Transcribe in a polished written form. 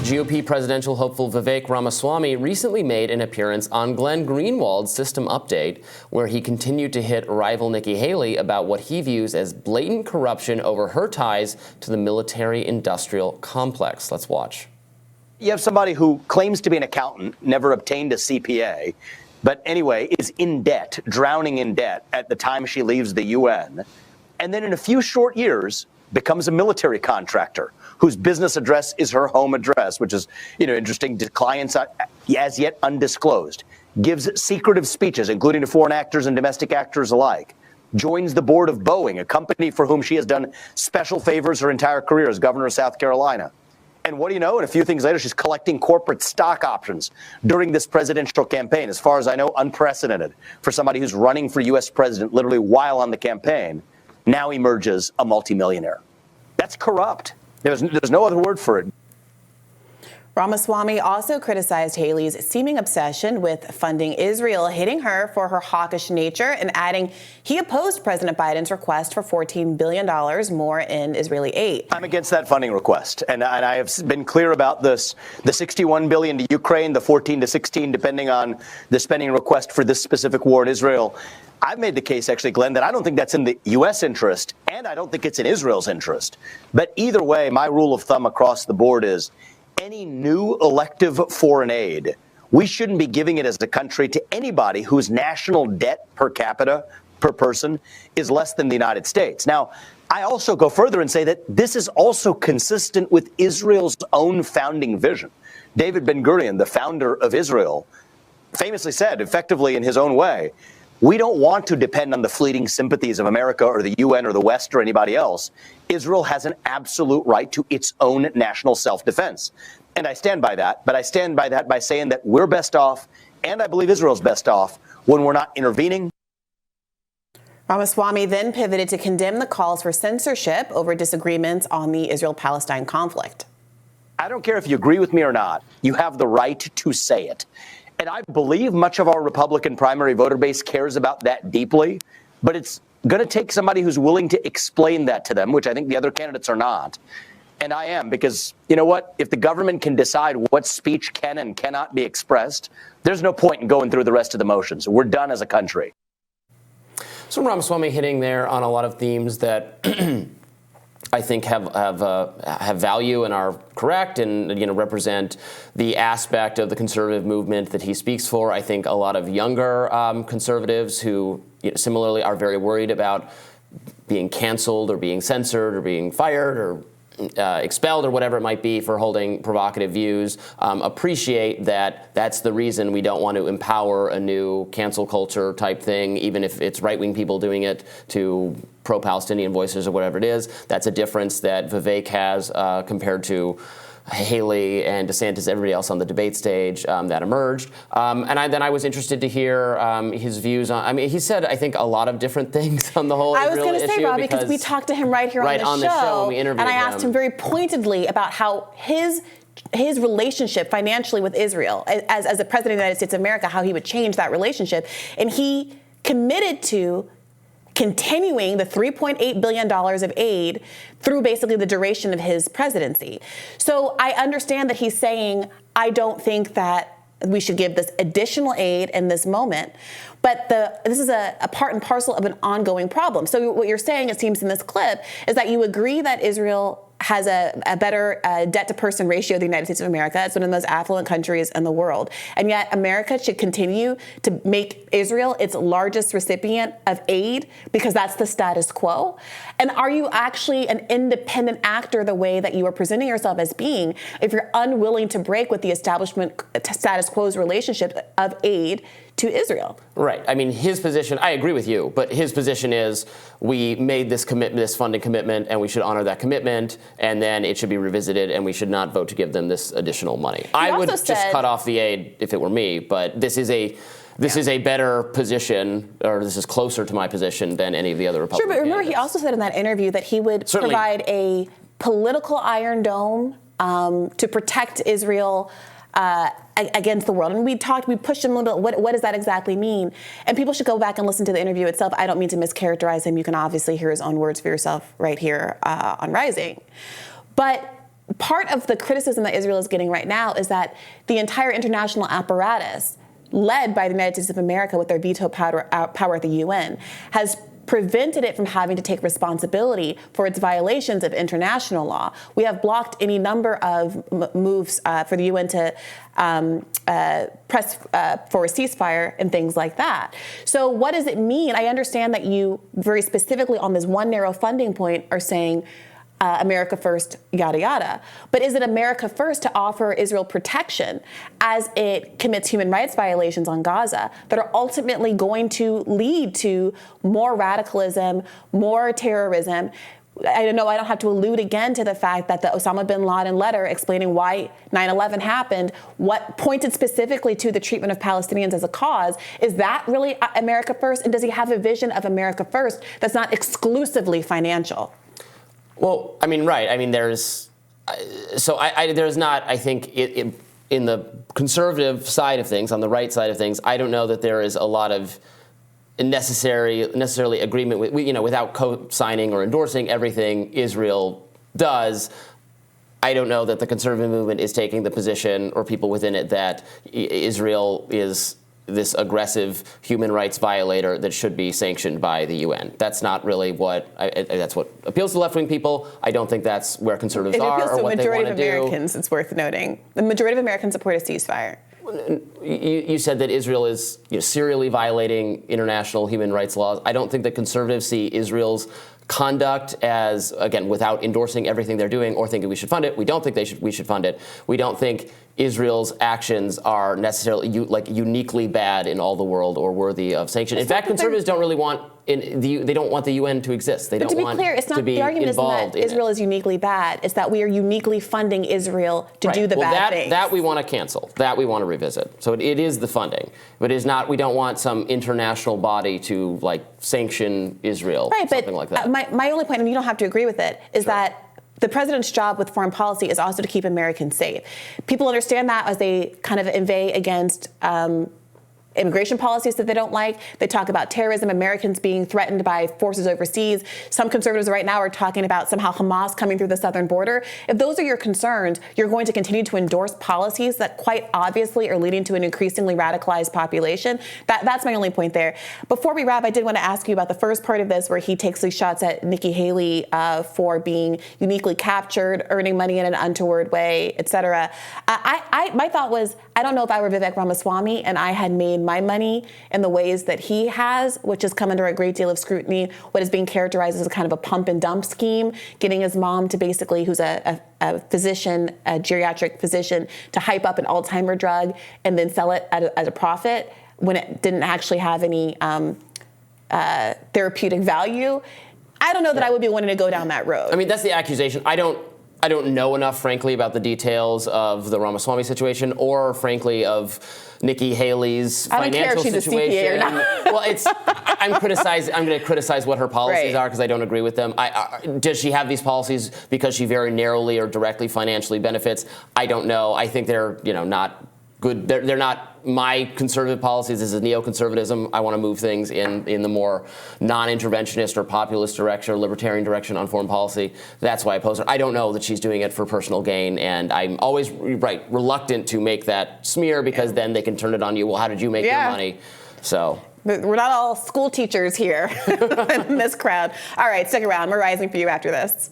GOP presidential hopeful Vivek Ramaswamy recently made an appearance on Glenn Greenwald's System Update, where he continued to hit rival Nikki Haley about what he views as blatant corruption over her ties to the military-industrial complex. Let's watch. You have somebody who claims to be an accountant, never obtained a CPA, but anyway, is in debt, drowning in debt at the time she leaves the UN, and then in a few short years becomes a military contractor whose business address is her home address, which is, interesting to clients as yet undisclosed, gives secretive speeches, including to foreign actors and domestic actors alike, joins the board of Boeing, a company for whom she has done special favors her entire career as governor of South Carolina. And what do you know? And a few things later, she's collecting corporate stock options during this presidential campaign. As far as I know, unprecedented for somebody who's running for U.S. president literally while on the campaign. Now emerges a multimillionaire. That's corrupt. There's no other word for it. Ramaswamy also criticized Haley's seeming obsession with funding Israel, hitting her for her hawkish nature and adding he opposed President Biden's request for $14 billion more in Israeli aid. I'm against that funding request, and I have been clear about this. The $61 billion to Ukraine, the 14 to 16, depending on the spending request for this specific war in Israel. I've made the case, actually, Glenn, that I don't think that's in the U.S. interest, and I don't think it's in Israel's interest. But either way, my rule of thumb across the board is any new elective foreign aid, we shouldn't be giving it as a country to anybody whose national debt per capita, per person, is less than the United States. Now, I also go further and say that this is also consistent with Israel's own founding vision. David Ben-Gurion, the founder of Israel, famously said, effectively in his own way, we don't want to depend on the fleeting sympathies of America or the UN or the West or anybody else. Israel has an absolute right to its own national self-defense. And I stand by that, but I stand by that by saying that we're best off, and I believe Israel's best off, when we're not intervening. Ramaswamy then pivoted to condemn the calls for censorship over disagreements on the Israel-Palestine conflict. I don't care if you agree with me or not. You have the right to say it. And I believe much of our Republican primary voter base cares about that deeply, but it's going to take somebody who's willing to explain that to them, which I think the other candidates are not. And I am, because you know what? If the government can decide what speech can and cannot be expressed, there's no point in going through the rest of the motions. We're done as a country. So Ramaswamy hitting there on a lot of themes that I think have value and are correct and represent the aspect of the conservative movement that he speaks for. I think a lot of younger conservatives who similarly are very worried about being canceled or being censored or being fired or expelled or whatever it might be for holding provocative views, appreciate that that's the reason we don't want to empower a new cancel culture type thing, even if it's right-wing people doing it to pro-Palestinian voices or whatever it is. That's a difference that Vivek has compared to Haley and DeSantis, everybody else on the debate stage that emerged. And then I was interested to hear his views on, he said, I think, a lot of different things on the whole Israel issue. I was going to say, Robby, because we talked to him right here on the show when we interviewed and I asked him very pointedly about how his relationship financially with Israel, as the president of the United States of America, how he would change that relationship. And he committed to continuing the $3.8 billion of aid through basically the duration of his presidency. So I understand that he's saying, I don't think that we should give this additional aid in this moment, but this is a part and parcel of an ongoing problem. So what you're saying, it seems in this clip, is that you agree that Israel has a better debt-to-person ratio than the United States of America. It's one of the most affluent countries in the world. And yet America should continue to make Israel its largest recipient of aid because that's the status quo. And are you actually an independent actor the way that you are presenting yourself as being if you're unwilling to break with the establishment status quo's relationship of aid to Israel? Right. I mean, his position, I agree with you, but his position is we made this commitment, this funding commitment, and we should honor that commitment, and then it should be revisited, and we should not vote to give them this additional money. I would just cut off the aid if it were me, but this is a better position, or this is closer to my position than any of the other Republican candidates. Sure, but remember, candidates. he also said in that interview that he would provide a political iron dome to protect Israel against the world. And we pushed him a little bit, what does that exactly mean? And people should go back and listen to the interview itself. I don't mean to mischaracterize him. You can obviously hear his own words for yourself right here on Rising. But part of the criticism that Israel is getting right now is that the entire international apparatus, led by the United States of America with their veto power at the UN, has prevented it from having to take responsibility for its violations of international law. We have blocked any number of moves for the UN to press for a ceasefire and things like that. So what does it mean? I understand that you very specifically on this one narrow funding point are saying America first, yada, yada. But is it America first to offer Israel protection as it commits human rights violations on Gaza that are ultimately going to lead to more radicalism, more terrorism? I know I don't have to allude again to the fact that the Osama bin Laden letter explaining why 9/11 happened, what pointed specifically to the treatment of Palestinians as a cause. Is that really America first? And does he have a vision of America first that's not exclusively financial? Well, I mean, right. I mean, there's not, I think, in the conservative side of things, on the right side of things, I don't know that there is a lot of necessarily agreement with, without co-signing or endorsing everything Israel does. I don't know that the conservative movement is taking the position, or people within it, that Israel is this aggressive human rights violator that should be sanctioned by the UN. That's not really that's what appeals to left-wing people. I don't think that's where conservatives are or what they want to do. It appeals to a majority of Americans, it's worth noting. The majority of Americans support a ceasefire. You said that Israel is serially violating international human rights laws. I don't think that conservatives see Israel's conduct as, again, without endorsing everything they're doing or thinking we should fund it. We don't think we should fund it. We don't think Israel's actions are necessarily uniquely bad in all the world or worthy of sanction. In fact, conservatives don't really want they don't want the UN to exist. They don't want to be the argument involved isn't that Israel is uniquely bad. It's that we are uniquely funding Israel to do the bad things. That we want to cancel. That we want to revisit. So it is the funding, but it is not. We don't want some international body to sanction Israel. Right, something like that. My only point, and you don't have to agree with it, is that the president's job with foreign policy is also to keep Americans safe. People understand that as they kind of inveigh against immigration policies that they don't like. They talk about terrorism, Americans being threatened by forces overseas. Some conservatives right now are talking about somehow Hamas coming through the southern border. If those are your concerns, you're going to continue to endorse policies that quite obviously are leading to an increasingly radicalized population. That's my only point there. Before we wrap, I did want to ask you about the first part of this where he takes these shots at Nikki Haley for being uniquely captured, earning money in an untoward way, et cetera. My thought was, I don't know if I were Vivek Ramaswamy and I had made my money in the ways that he has, which has come under a great deal of scrutiny, what is being characterized as a kind of a pump and dump scheme, getting his mom to basically, who's a physician, a geriatric physician, to hype up an Alzheimer drug and then sell it at a profit when it didn't actually have any therapeutic value. I don't know that I would be wanting to go down that road. I mean, that's the accusation. I don't know enough, frankly, about the details of the Ramaswamy situation or, frankly, of Nikki Haley's financial situation. Well, I'm going to criticize what her policies are because I don't agree with them. Does she have these policies because she very narrowly or directly financially benefits? I don't know. I think they're not good. They're not my conservative policies. This is neoconservatism. I want to move things in the more non-interventionist or populist direction or libertarian direction on foreign policy. That's why I oppose her. I don't know that she's doing it for personal gain, and I'm always reluctant to make that smear because then they can turn it on you. Well, how did you make your money? So we're not all school teachers here in this crowd. All right, stick around. We're rising for you after this.